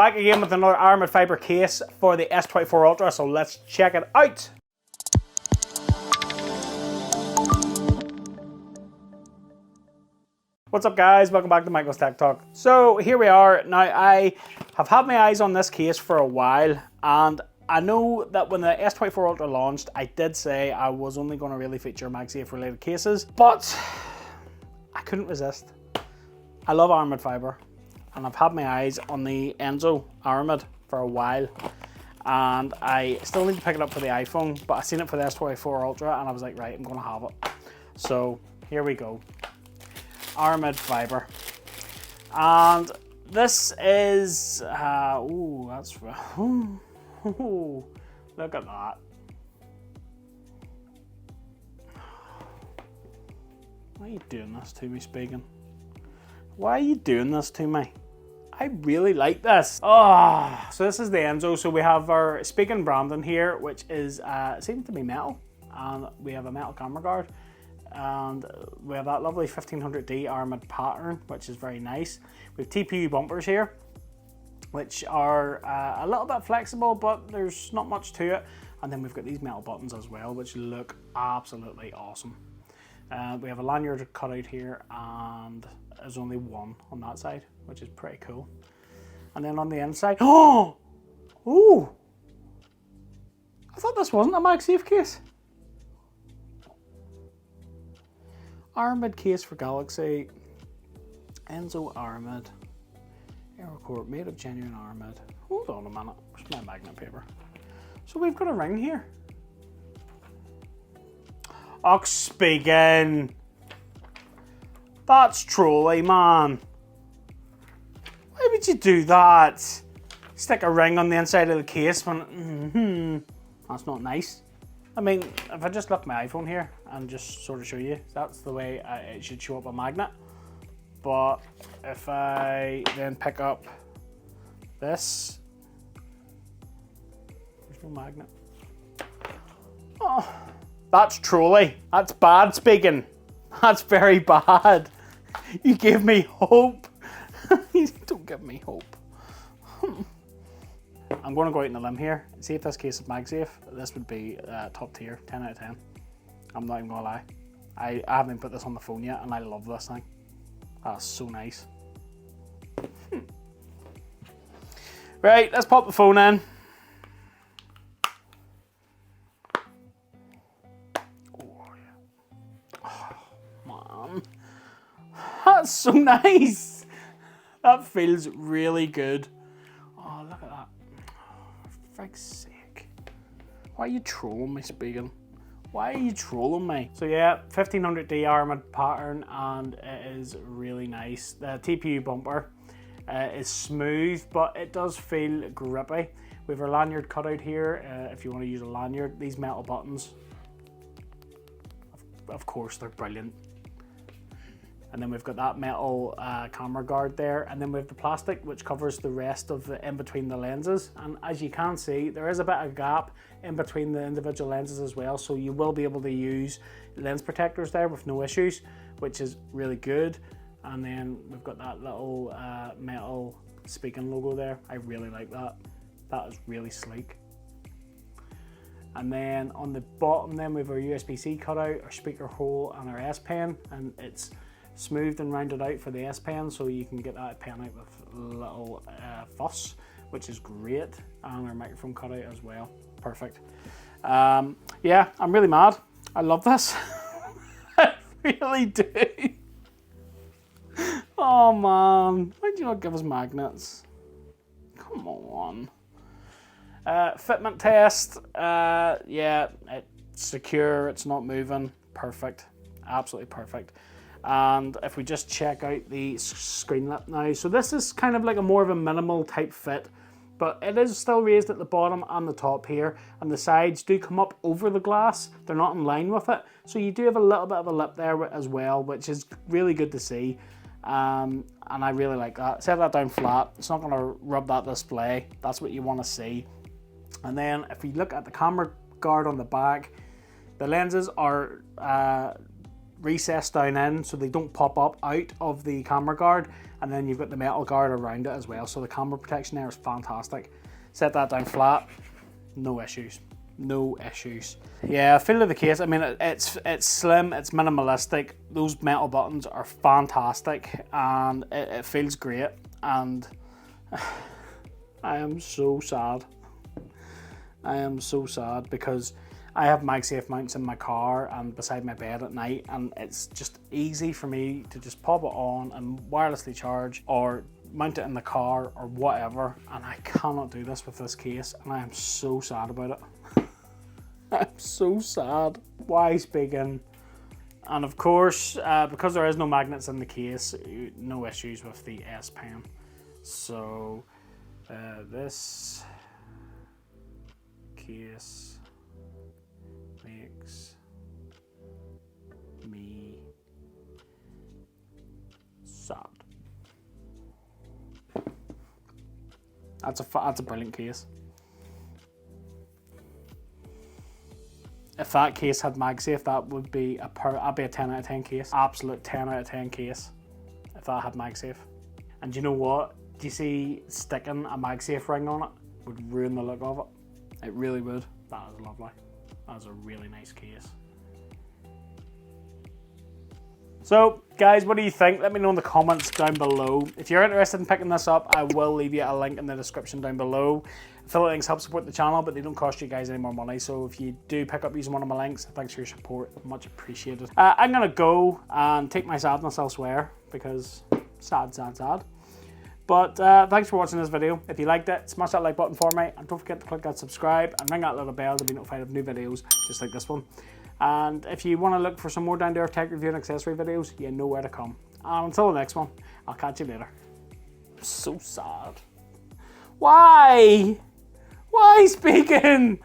back again with another Aramid fiber case for the S24 Ultra, so let's check it out. What's up guys, welcome back to Michael's Tech Talk. So here we are. Now I have had my eyes on this case for a while, and I know that when the S24 Ultra launched, I did say I was only going to really feature Magsafe related cases, but I couldn't resist. I love Aramid fiber, and I've had my eyes on the Enzo Aramid for a while, and I still need to pick it up for the iPhone, but I seen it for the S24 Ultra and I was like, right, I'm gonna have it. So here we go, Aramid fiber. And this is, ooh, that's, ooh, look at that. Why are you doing this to me, Spigen? Why are you doing this to me? I really like this. Oh, so this is the Enzo. So we have our Spigen branding here, which is seems to be metal, and we have a metal camera guard, and we have that lovely 1500D Aramid pattern, which is very nice. We have TPU bumpers here, which are a little bit flexible, but there's not much to it. And then we've got these metal buttons as well, which look absolutely awesome. We have a lanyard cut out here, and there's only one on that side, which is pretty cool. And then on the inside, oh, ooh, I thought this wasn't a Magsafe case. Aramid case for Galaxy, Enzo Aramid, Aerocore, made of genuine Aramid. Hold on a minute, where's my magnet paper? So we've got a ring here. Oh, Spigen. That's trolly, man. Why would you do that? Stick a ring on the inside of the case when, that's not nice. I mean, if I just look my iPhone here and just sort of show you, that's the way it should show up a magnet. But if I then pick up this, there's no magnet. Oh, that's trolly. That's bad, Spigen. That's very bad. You gave me hope. Don't give me hope. I'm going to go out on a limb here and see if this case is Magsafe. This would be top tier, 10 out of 10. I'm not even going to lie. I haven't put this on the phone yet, and I love this thing. That's so nice. Right, let's pop the phone in. That's so nice. That feels really good. Oh, look at that. For frig's sake. Why are you trolling me, Spigen? Why are you trolling me? So yeah, 1500D Aramid pattern, and it is really nice. The TPU bumper is smooth, but it does feel grippy. We have our lanyard cut out here if you want to use a lanyard. These metal buttons, of course, they're brilliant. And then we've got that metal camera guard there, and then we have the plastic which covers the rest of the in between the lenses. And as you can see, there is a bit of gap in between the individual lenses as well, so you will be able to use lens protectors there with no issues, which is really good. And then we've got that little metal Spigen logo there. I really like that. That is really sleek. And then on the bottom then we have our USB-C cutout, our speaker hole, and our S Pen, and it's smoothed and rounded out for the S Pen, so you can get that pen out with a little fuss, which is great. And our microphone cutout as well, perfect. Yeah, I'm really mad. I love this. I really do. Oh man, why do you not give us magnets? Come on. Fitment test, yeah, it's secure, it's not moving, perfect, absolutely perfect. And if we just check out the screen lip now, so this is kind of like a more of a minimal type fit, but it is still raised at the bottom and the top here, and the sides do come up over the glass. They're not in line with it, so you do have a little bit of a lip there as well, which is really good to see. And I really like that. Set that down flat, it's not going to rub that display. That's what you want to see. And then if we look at the camera guard on the back, the lenses are recessed down in so they don't pop up out of the camera guard, and then you've got the metal guard around it as well, so the camera protection there is fantastic. Set that down flat, no issues. No issues. Yeah, feel of the case, I mean, it's slim, it's minimalistic, those metal buttons are fantastic, and it feels great, and I am so sad. I am so sad because I have Magsafe mounts in my car and beside my bed at night, and it's just easy for me to just pop it on and wirelessly charge or mount it in the car or whatever, and I cannot do this with this case, and I am so sad about it. I'm so sad. Why Spigen? And of course, because there is no magnets in the case, no issues with the S Pen. So this case makes me sad. That's a brilliant case. If that case had Magsafe, that would be that'd be a 10 out of 10 case. Absolute 10 out of 10 case if that had Magsafe. And do you know what? Do you see sticking a Magsafe ring on it would ruin the look of it? It really would. That is lovely. That is a really nice case. So guys, what do you think? Let me know in the comments down below. If you're interested in picking this up, I will leave you a link in the description down below. Affiliate links help support the channel, but they don't cost you guys any more money. So if you do pick up using one of my links, thanks for your support. Much appreciated. I'm going to go and take my sadness elsewhere because sad, sad, sad. But thanks for watching this video. If you liked it, smash that like button for me. And don't forget to click that subscribe and ring that little bell to be notified of new videos just like this one. And if you want to look for some more down-to-earth tech review and accessory videos, you know where to come. And until the next one, I'll catch you later. I'm so sad. Why? Why Spigen?